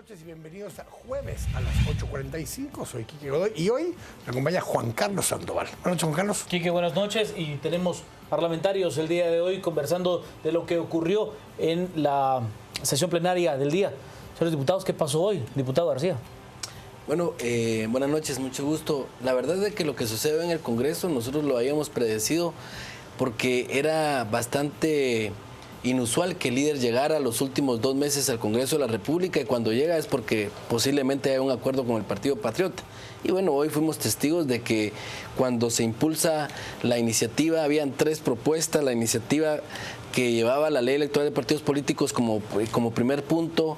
noches y bienvenidos a jueves a las 8:45. Soy Quique Godoy y hoy me acompaña Juan Carlos Sandoval. Buenas noches, Juan Carlos. Quique, buenas noches, y tenemos parlamentarios el día de hoy conversando de lo que ocurrió en la sesión plenaria del día. Señores diputados, ¿qué pasó hoy, diputado García? Bueno, buenas noches, mucho gusto. La verdad es que lo que sucede en el Congreso nosotros lo habíamos predecido porque era bastante inusual que el líder llegara los últimos 2 meses al Congreso de la República, y cuando llega es porque posiblemente hay un acuerdo con el Partido Patriota. Y bueno, hoy fuimos testigos de que cuando se impulsa la iniciativa, habían 3 propuestas. La iniciativa que llevaba la ley electoral de partidos políticos como primer punto,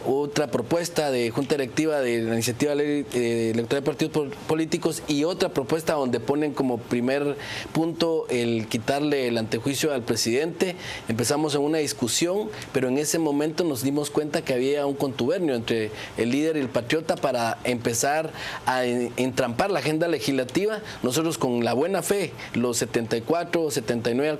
otra propuesta de Junta Directiva de la iniciativa de ley electoral de partidos políticos, y otra propuesta donde ponen como primer punto el quitarle el antejuicio al presidente. Empezamos en una discusión, pero en ese momento nos dimos cuenta que había un contubernio entre el líder y el patriota para empezar a entrampar la agenda legislativa. Nosotros, con la buena fe, los 74, 79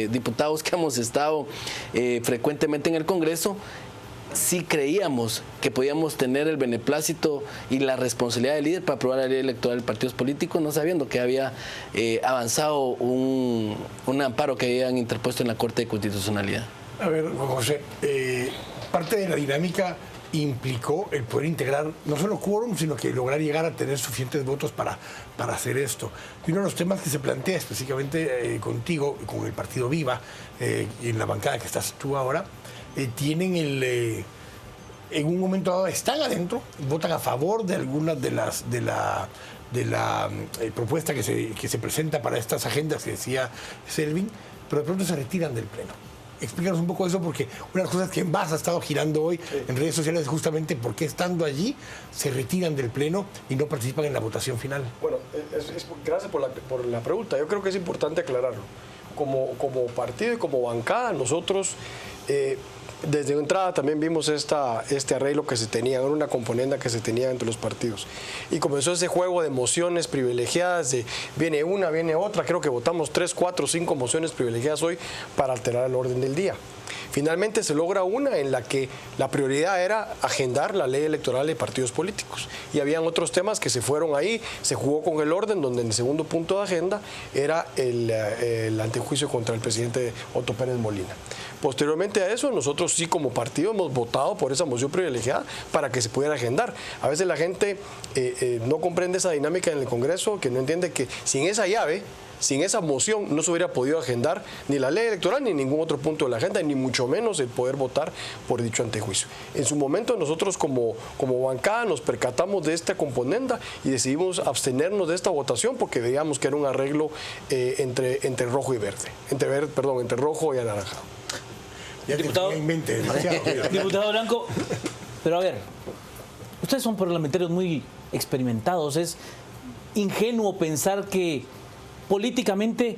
diputados que hemos estado frecuentemente en el Congreso, sí creíamos que podíamos tener el beneplácito y la responsabilidad del líder para aprobar la ley electoral de partidos políticos, no sabiendo que había avanzado un amparo que habían interpuesto en la Corte de Constitucionalidad. A ver, Juan José, parte de la dinámica implicó el poder integrar no solo quórum, sino que lograr llegar a tener suficientes votos para hacer esto. Y uno de los temas que se plantea específicamente contigo, con el partido Viva, y en la bancada que estás tú ahora, tienen en un momento dado están adentro, votan a favor de algunas de la propuesta que se presenta para estas agendas que decía Selvin, pero de pronto se retiran del Pleno. Explícanos un poco eso, porque una de las cosas que más ha estado girando hoy en redes sociales es justamente por qué, estando allí, se retiran del Pleno y no participan en la votación final. Bueno, gracias por la pregunta. Yo creo que es importante aclararlo. Como partido y como bancada, nosotros desde entrada también vimos este arreglo que se tenía, era una componenda que se tenía entre los partidos. Y comenzó ese juego de mociones privilegiadas, de viene una, viene otra. Creo que votamos 3, 4, 5 mociones privilegiadas hoy para alterar el orden del día. Finalmente se logra una en la que la prioridad era agendar la ley electoral de partidos políticos. Y habían otros temas que se fueron ahí, se jugó con el orden, donde en el segundo punto de agenda era el antejuicio contra el presidente Otto Pérez Molina. Posteriormente a eso, nosotros sí, como partido, hemos votado por esa moción privilegiada para que se pudiera agendar. A veces la gente no comprende esa dinámica en el Congreso, que no entiende que sin esa llave, sin esa moción, no se hubiera podido agendar ni la ley electoral ni ningún otro punto de la agenda, ni mucho menos el poder votar por dicho antejuicio. En su momento, nosotros como bancada nos percatamos de esta componenda y decidimos abstenernos de esta votación porque veíamos que era un arreglo entre rojo y verde, entre rojo y anaranjado. Diputado Blanco, pero a ver, ustedes son parlamentarios muy experimentados. Es ingenuo pensar que políticamente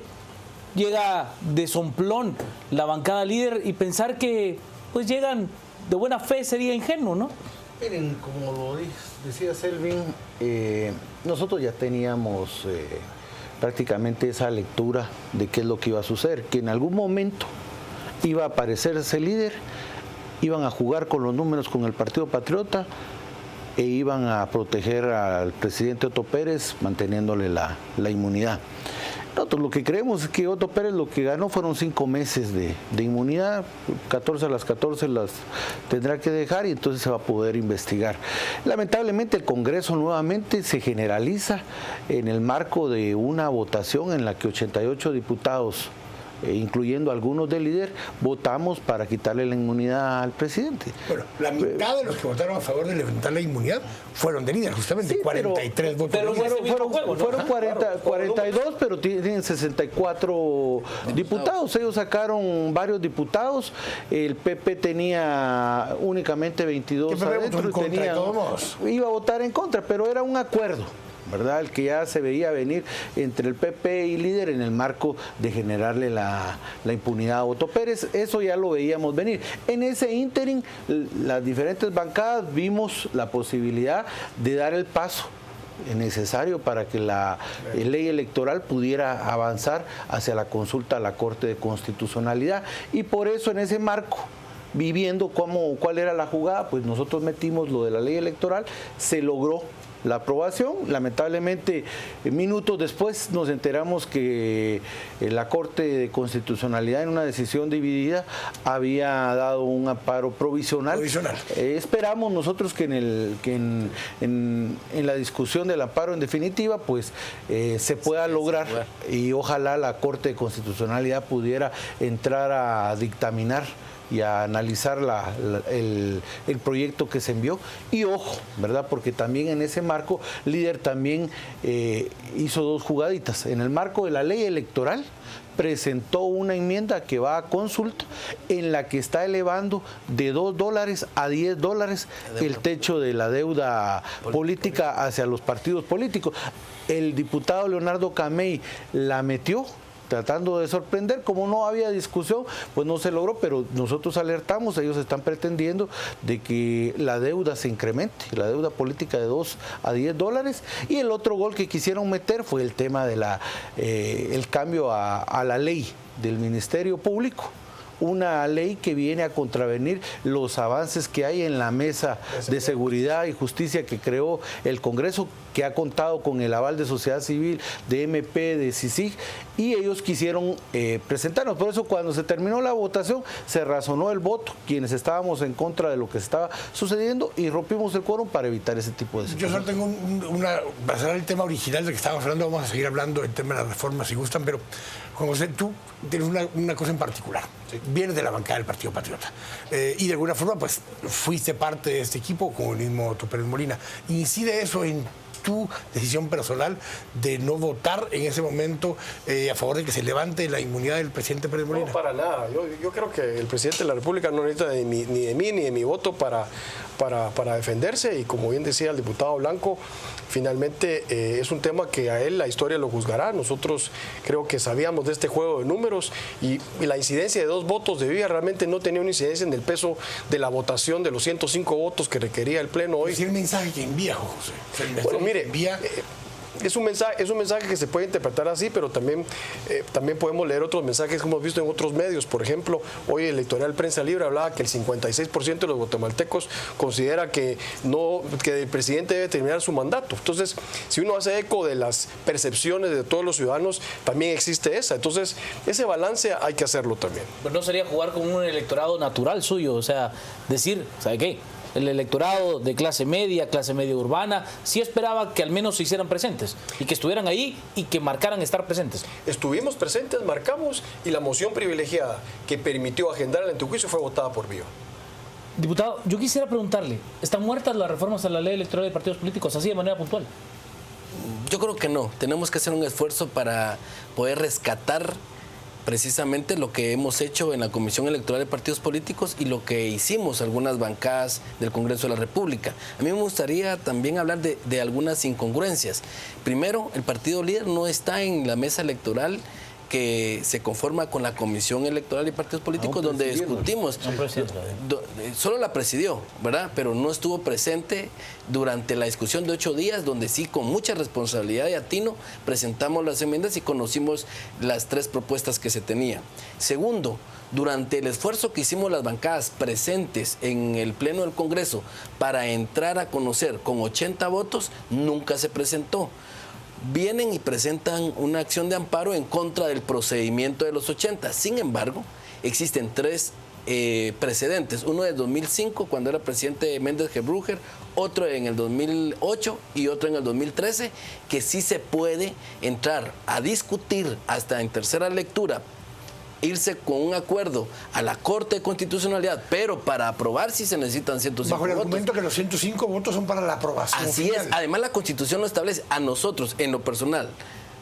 llega de somplón la bancada líder, y pensar que pues llegan de buena fe sería ingenuo, ¿no? Miren, como lo decía Selvin, nosotros ya teníamos prácticamente esa lectura de qué es lo que iba a suceder, que en algún momento iba a aparecer ese líder, iban a jugar con los números con el Partido Patriota e iban a proteger al presidente Otto Pérez manteniéndole la inmunidad. Nosotros lo que creemos es que Otto Pérez lo que ganó fueron 5 meses de inmunidad, 14 a las 14 las tendrá que dejar, y entonces se va a poder investigar. Lamentablemente el Congreso nuevamente se generaliza en el marco de una votación en la que 88 diputados, incluyendo algunos del líder, votamos para quitarle la inmunidad al presidente. Bueno, la mitad de los que votaron a favor de levantar la inmunidad fueron de líder, justamente, sí, 43 votos. Pero fueron 42, pero tienen 64 diputados. Ellos sacaron varios diputados. El PP tenía únicamente 22 adentro y iba a votar en contra, pero era un acuerdo, ¿verdad? El que ya se veía venir entre el PP y líder en el marco de generarle la impunidad a Otto Pérez. Eso ya lo veíamos venir. En ese ínterin, las diferentes bancadas vimos la posibilidad de dar el paso necesario para que la ley electoral pudiera avanzar hacia la consulta a la Corte de Constitucionalidad. Y por eso, en ese marco, viviendo cuál era la jugada, pues nosotros metimos lo de la ley electoral, se logró la aprobación. Lamentablemente, minutos después nos enteramos que la Corte de Constitucionalidad, en una decisión dividida, había dado un amparo provisional. Esperamos nosotros que en la discusión del amparo en definitiva, pues se pueda lograr, y ojalá la Corte de Constitucionalidad pudiera entrar a dictaminar y a analizar el proyecto que se envió. Y ojo, ¿verdad? Porque también en ese marco, Líder también hizo dos jugaditas. En el marco de la ley electoral, presentó una enmienda que va a consulta en la que está elevando de $2 a $10 el techo de la deuda política hacia los partidos políticos. El diputado Leonardo Camey la metió, tratando de sorprender. Como no había discusión, pues no se logró, pero nosotros alertamos, ellos están pretendiendo de que la deuda se incremente, la deuda política de $2 a $10, y el otro gol que quisieron meter fue el tema de el cambio a la ley del Ministerio Público, una ley que viene a contravenir los avances que hay en la mesa de seguridad y justicia que creó el Congreso, que ha contado con el aval de sociedad civil, de MP, de CICIG, y ellos quisieron presentarnos. Por eso, cuando se terminó la votación, se razonó el voto, quienes estábamos en contra de lo que estaba sucediendo, y rompimos el quórum para evitar ese tipo de situaciones. Yo solo tengo para cerrar el tema original del que estábamos hablando, vamos a seguir hablando del tema de las reformas si gustan, pero Juan José, tú tienes una cosa en particular. Sí. Vienes de la bancada del Partido Patriota y de alguna forma pues fuiste parte de este equipo con el mismo Otto Pérez Molina. ¿Incide eso en tu decisión personal de no votar en ese momento a favor de que se levante la inmunidad del presidente Pérez Molina? No, para nada. Yo creo que el presidente de la República no necesita ni de mí ni de mi voto para defenderse, y como bien decía el diputado Blanco, finalmente es un tema que a él la historia lo juzgará. Nosotros creo que sabíamos de este juego de números, y la incidencia de 2 votos de Villa realmente no tenía una incidencia en el peso de la votación de los 105 votos que requería el Pleno hoy. Es el mensaje que envía, José. Bueno, mire, es un mensaje que se puede interpretar así, pero también podemos leer otros mensajes que hemos visto en otros medios. Por ejemplo, hoy el editorial Prensa Libre hablaba que el 56% de los guatemaltecos considera que el presidente debe terminar su mandato. Entonces, si uno hace eco de las percepciones de todos los ciudadanos, también existe esa. Entonces, ese balance hay que hacerlo también. Pero no sería jugar con un electorado natural suyo, o sea, decir, ¿sabe qué? El electorado de clase media urbana, sí esperaba que al menos se hicieran presentes y que estuvieran ahí y que marcaran estar presentes. Estuvimos presentes, marcamos, y la moción privilegiada que permitió agendar el antejuicio fue votada por Viva. Diputado, yo quisiera preguntarle, ¿están muertas las reformas a la ley electoral de partidos políticos así de manera puntual? Yo creo que no. Tenemos que hacer un esfuerzo para poder rescatar precisamente lo que hemos hecho en la Comisión Electoral de Partidos Políticos y lo que hicimos algunas bancadas del Congreso de la República. A mí me gustaría también hablar de algunas incongruencias. Primero, el Partido Líder no está en la mesa electoral que se conforma con la Comisión Electoral y Partidos Políticos, donde discutimos. Solo la presidió, ¿verdad? Pero no estuvo presente durante la discusión de 8 días, donde sí, con mucha responsabilidad y atino, presentamos las enmiendas y conocimos las 3 propuestas que se tenían. Segundo, durante el esfuerzo que hicimos las bancadas presentes en el Pleno del Congreso para entrar a conocer con 80 votos, nunca se presentó. Vienen y presentan una acción de amparo en contra del procedimiento de los 80. Sin embargo, existen 3 precedentes. Uno de 2005, cuando era presidente Méndez Gebruger, otro en el 2008 y otro en el 2013, que sí se puede entrar a discutir hasta en tercera lectura, irse con un acuerdo a la Corte de Constitucionalidad, pero para aprobar sí se necesitan 105 votos. Bajo el votos. argumento que los 105 votos son para la aprobación Así final. es. Además, la Constitución lo establece. A nosotros, en lo personal,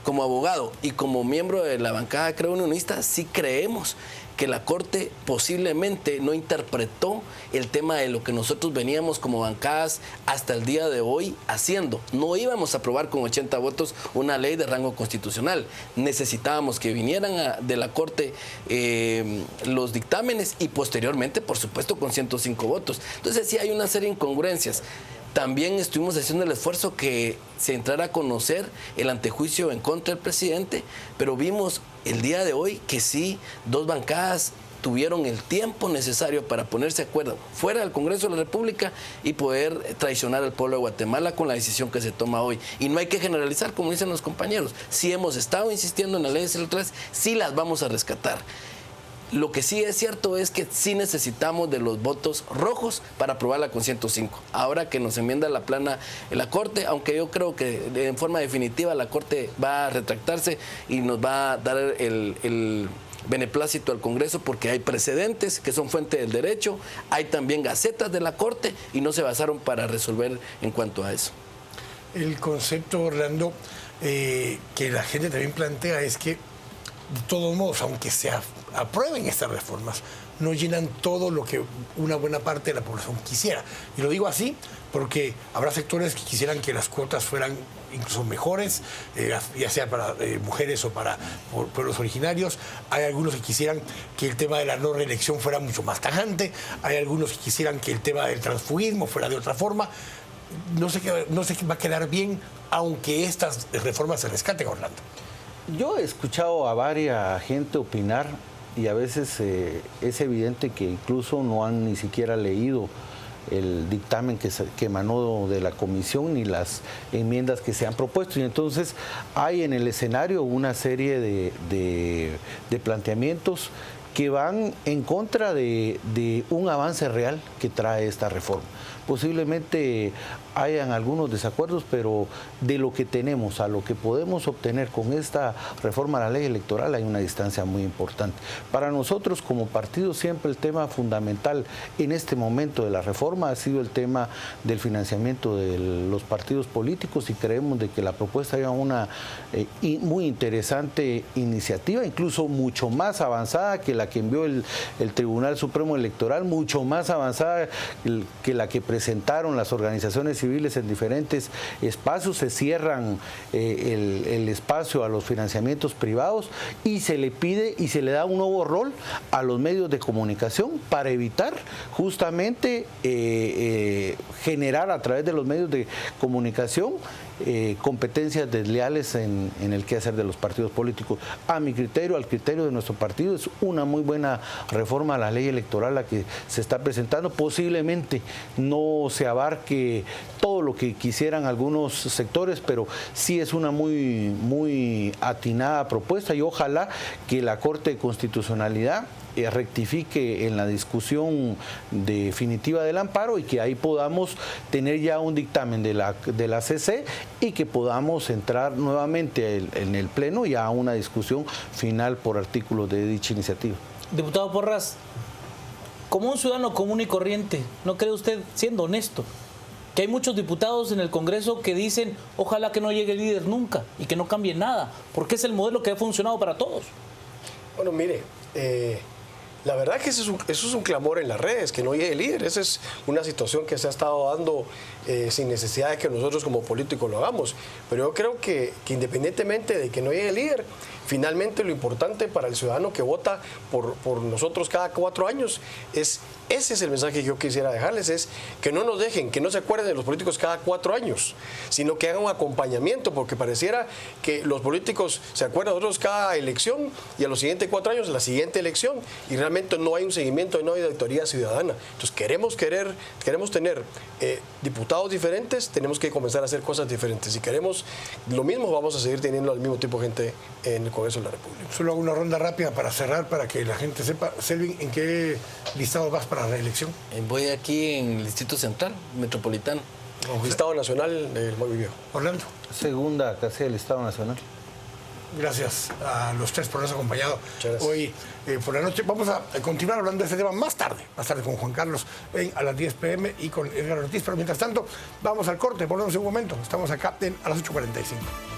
como abogado y como miembro de la bancada Creo Unionista, sí creemos que la Corte posiblemente no interpretó el tema de lo que nosotros veníamos como bancadas hasta el día de hoy haciendo. No íbamos a aprobar con 80 votos una ley de rango constitucional. Necesitábamos que vinieran de la Corte los dictámenes y posteriormente, por supuesto, con 105 votos. Entonces sí hay una serie de incongruencias. También estuvimos haciendo el esfuerzo que se entrara a conocer el antejuicio en contra del presidente, pero vimos el día de hoy que sí, 2 bancadas tuvieron el tiempo necesario para ponerse de acuerdo fuera del Congreso de la República y poder traicionar al pueblo de Guatemala con la decisión que se toma hoy. Y no hay que generalizar, como dicen los compañeros. Si hemos estado insistiendo en las leyes electorales, sí las vamos a rescatar. Lo que sí es cierto es que sí necesitamos de los votos rojos para aprobarla con 105. Ahora que nos enmienda la plana en la Corte, aunque yo creo que en forma definitiva la Corte va a retractarse y nos va a dar el beneplácito al Congreso, porque hay precedentes que son fuente del derecho, hay también gacetas de la Corte y no se basaron para resolver en cuanto a eso. El concepto, Orlando, que la gente también plantea es que, de todos modos, aunque se aprueben estas reformas, no llenan todo lo que una buena parte de la población quisiera. Y lo digo así porque habrá sectores que quisieran que las cuotas fueran incluso mejores, ya sea para mujeres o para pueblos originarios. Hay algunos que quisieran que el tema de la no reelección fuera mucho más tajante. Hay algunos que quisieran que el tema del transfugismo fuera de otra forma. No sé qué va a quedar bien, aunque estas reformas se rescaten, Orlando. Yo he escuchado a varias gente opinar y a veces es evidente que incluso no han ni siquiera leído el dictamen que emanó de la comisión ni las enmiendas que se han propuesto. Y entonces hay en el escenario una serie de planteamientos que van en contra de un avance real que trae esta reforma. Posiblemente hayan algunos desacuerdos, pero de lo que tenemos a lo que podemos obtener con esta reforma a la ley electoral hay una distancia muy importante. Para nosotros como partido siempre el tema fundamental en este momento de la reforma ha sido el tema del financiamiento de los partidos políticos, y creemos de que la propuesta era una muy interesante iniciativa, incluso mucho más avanzada que la que envió el Tribunal Supremo Electoral, mucho más avanzada que la que presentaron las organizaciones civiles en diferentes espacios. Se cierran el espacio a los financiamientos privados y se le pide y se le da un nuevo rol a los medios de comunicación para evitar justamente generar a través de los medios de comunicación competencias desleales en el quehacer de los partidos políticos. A mi criterio, al criterio de nuestro partido, es una muy buena reforma a la ley electoral la que se está presentando. Posiblemente no se abarque todo lo que quisieran algunos sectores, pero sí es una muy atinada propuesta, y ojalá que la Corte de Constitucionalidad rectifique en la discusión definitiva del amparo y que ahí podamos tener ya un dictamen de la CC y que podamos entrar nuevamente en el Pleno y a una discusión final por artículos de dicha iniciativa. Diputado Porras, como un ciudadano común y corriente, ¿no cree usted, siendo honesto, que hay muchos diputados en el Congreso que dicen ojalá que no llegue el líder nunca y que no cambie nada, porque es el modelo que ha funcionado para todos? Bueno, mire, la verdad que eso es un clamor en las redes, que no llegue el líder. Esa es una situación que se ha estado dando sin necesidad de que nosotros como políticos lo hagamos. Pero yo creo que independientemente de que no llegue el líder, finalmente lo importante para el ciudadano que vota por nosotros cada 4 años ese es el mensaje que yo quisiera dejarles, es que no nos dejen, que no se acuerden de los políticos cada 4 años, sino que hagan un acompañamiento, porque pareciera que los políticos se acuerdan de nosotros cada elección y a los siguientes 4 años la siguiente elección, y realmente no hay un seguimiento, no hay auditoría ciudadana. Entonces queremos tener diputados diferentes, tenemos que comenzar a hacer cosas diferentes. Si queremos lo mismo, vamos a seguir teniendo al mismo tipo de gente en el Congreso de la República. Solo hago una ronda rápida para cerrar, para que la gente sepa. Selvin, ¿en qué listado vas para la reelección? Voy aquí en el Distrito Central, Metropolitano. Listado Nacional del Muy Viejo. Orlando. Segunda casilla del Estado Nacional. Gracias a los tres por habernos acompañado hoy por la noche. Vamos a continuar hablando de este tema más tarde con Juan Carlos a las 10 p.m. y con Edgar Ortiz. Pero mientras tanto, vamos al corte, volvemos en un momento. Estamos acá a las 8:45.